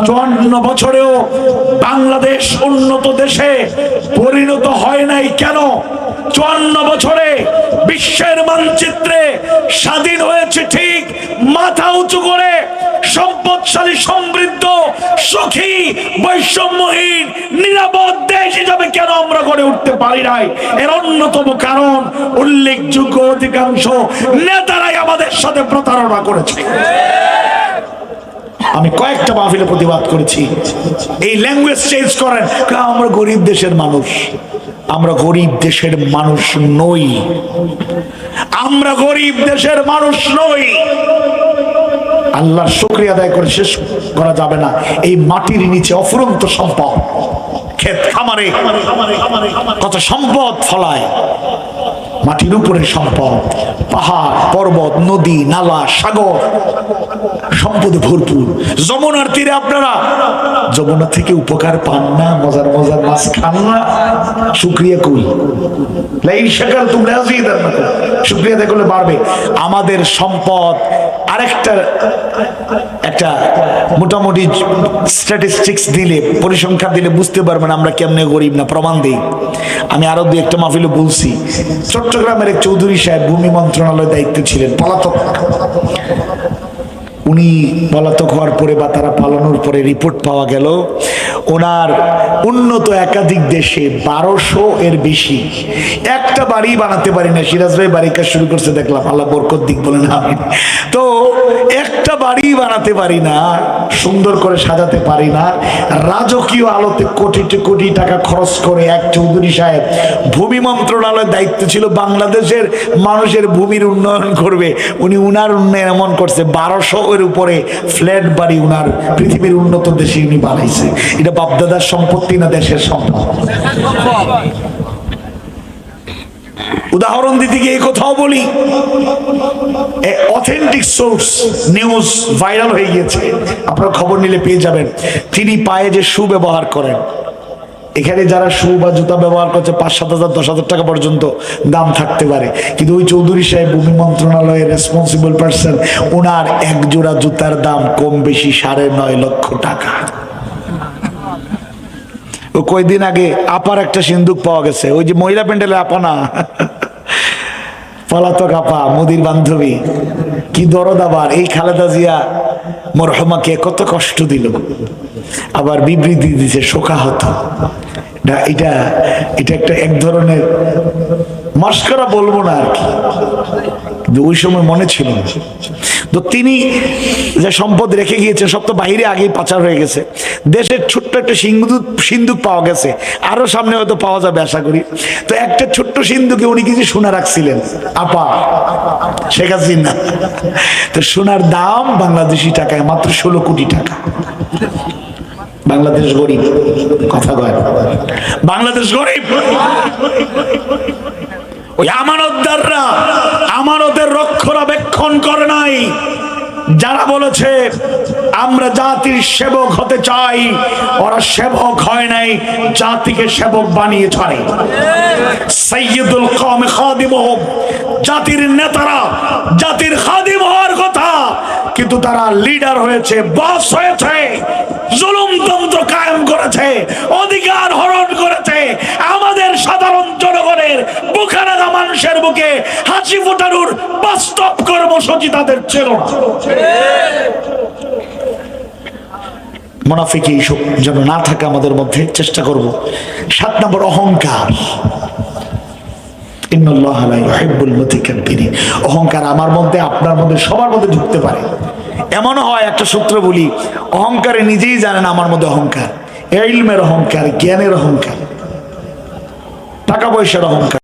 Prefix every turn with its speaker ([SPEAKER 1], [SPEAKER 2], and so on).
[SPEAKER 1] 54 বছরেও বাংলাদেশ উন্নত দেশে পরিণত হয় নাই কেন? 54 বছরে বিশ্বের মানচিত্রে স্বাধীন হয়েছে ঠিক, মাথা উঁচু করে সম্পদশালী, সমৃদ্ধ, সুখী, বৈষম্যহীন, নিরাপদ দেশ হিসাবে কেন আমরা গড়ে উঠতে পারি নাই? এর অন্যতম কারণ উল্লেখযোগ্য অধিকাংশ নেতারাই আমাদের সাথে প্রতারণা করেছে। আমি কয়েকটা মাহফিলে প্রতিবাদ করেছি, এই ল্যাঙ্গুয়েজ চেঞ্জ করেন, আমরা গরিব দেশের মানুষ। আমরা গরিব দেশের মানুষ নই, আমরা গরিব দেশের মানুষ নই। আল্লাহর শুকরিয়া আদায় করে শেষ করা যাবে না। এই মাটির নিচে অফুরন্ত সম্পদ, ক্ষেত খামারে কত সম্পদ ফলায়, মাটির উপরে সম্পদ, পাহাড় পর্বত, নদী নালা, সাগর, সম্পদে ভরপুর। যমুনার তীরে আপনারা যমুনা থেকে উপকার পান না? মজার মজার মাছ খান না? শুকরিয়া কই? লাইন শাকার তোমরা আজিদান না, শুকরিয়া আদায় করলে বাড়বে আমাদের সম্পদ। আরেকটা একটা মোটামুটি স্ট্যাটিস্টিক্স দিলে, পরিসংখ্যান দিলে বুঝতে পারবেন আমরা কেমনে গরিব না। প্রমাণ দিই, আমি আরো দুই একটা মাহফিলে বলছি। চট্টগ্রামের এক চৌধুরী সাহেব ভূমি মন্ত্রণালয়ের দায়িত্ব ছিলেন, পলাতক। উনি পলাতক হওয়ার পরে বা তারা পালানোর পরে রিপোর্ট পাওয়া গেল ওনার উন্নত একাধিক দেশে 1200 এর বেশি একটা বাড়ি বানাতে পারি না। সিরাজ ভাই বাড়ি কাজ শুরু করছে দেখলাম, আল্লাহ বরকত দিক বলেন আমি। তো একটা বাড়ি বানাতে পারি না, সুন্দর করে সাজাতে পারি না। রাজকীয় আলোতে কোটি কোটি টাকা খরচ করে এক চৌধুরী সাহেব, ভূমি মন্ত্রণালয়ের দায়িত্ব ছিল বাংলাদেশের মানুষের ভূমির উন্নয়ন করবে। উনি উনার উন্নয়ন এমন করছে 1200 এর উপরে ফ্ল্যাট বাড়ি উনার পৃথিবীর উন্নত দেশে উনি বানাইছে। এটা বাপদাদার সম্পত্তি না দেশের সম্পদ? উদাহরণ দিতে গিয়ে এই কথাও বলি, অথেন্টিক সোর্স নিউজ ভাইরাল হয়ে গিয়েছে, আপনারা খবর নিলে পেয়ে যাবেন। তিনি পায়ে যে শু ব্যবহার করেন, এখানে যারা শু বা জুতা ব্যবহার করছে 5-7 হাজার 10,000 টাকা পর্যন্ত দাম থাকতে পারে, কিন্তু ওই চৌধুরী সাহেব ভূমি মন্ত্রণালয়ের রেসপন্সিবল পার্সন, ওনার এক জোড়া জুতার দাম কম বেশি 9.5 লক্ষ টাকা। ও কয়দিন আগে আপার একটা সিন্দুক পাওয়া গেছে, ওই যে মহিলা প্যান্ডেলে আপা না, পলাতক আপা, মোদির বান্ধবী, কি দরদ। আবার এই খালেদা জিয়া মরহমাকে কত কষ্ট দিল, আবার বিবৃতি দিছে শোকাহত। এটা একটা এক ধরনের মস্করা বলবো না আর কি, কিন্তু ওই সময় মনে ছিল না। তো তিনি যে সম্পদ রেখে গিয়েছেন সব তো বাহিরে আগেই পাচার হয়ে গেছে। দেশের ছোট্ট একটা সিন্দুক পাওয়া গেছে, আরো সামনে হয়তো পাওয়া যাবে আশা করি। তো একটা ছোট্ট সিন্দুকে উনি কিছু সোনা রাখছিলেন, আপা শেখ হাসিনা। তো সোনার দাম বাংলাদেশি টাকায় মাত্র 16 কোটি টাকা। বাংলাদেশ গরিব, কথা কয় বাংলাদেশ গরিব। ওই আমানতদাররা আমানতের রক্ষণাবেক্ষণ করে নাই। যারা বলেছে আমরা জাতির সেবক হতে চাই, ওরা সেবক হয় নাই, জাতিকে সেবক বানিয়ে ছাড়ে। সাইয়্যিদুল কওমি খাদিমুহুম, জাতির নেতারা জাতির খাদিম হওয়ার কথা, কিন্তু তারা লিডার হয়েছে, বস হয়েছে, জুলুমতন্ত্র কায়েম করেছে, অধিকার হরণ করেছে। আমাদের সাধারণ জনগণের বুখারাগা মানুষের বুকে হাসি ফোটানোর বাস্তব কর্মসূচি তাদের ছিল না। মুনাফিকি এইসব যেন না থাকে আমাদের মধ্যে চেষ্টা করব। 7 নম্বর অহংকার। ইন্নাল্লাহা লা ইউহিব্বুল মুতাকাব্বিরিন। অহংকার আমার মধ্যে, আপনার মধ্যে, সবার মধ্যে ঢুকতে পারে। এমন হয়, একটা সূত্র বলি, অহংকারে নিজেই জানেন আমার মধ্যে অহংকার, ইলমের অহংকার, জ্ঞানের অহংকার, টাকা পয়সার অহংকার।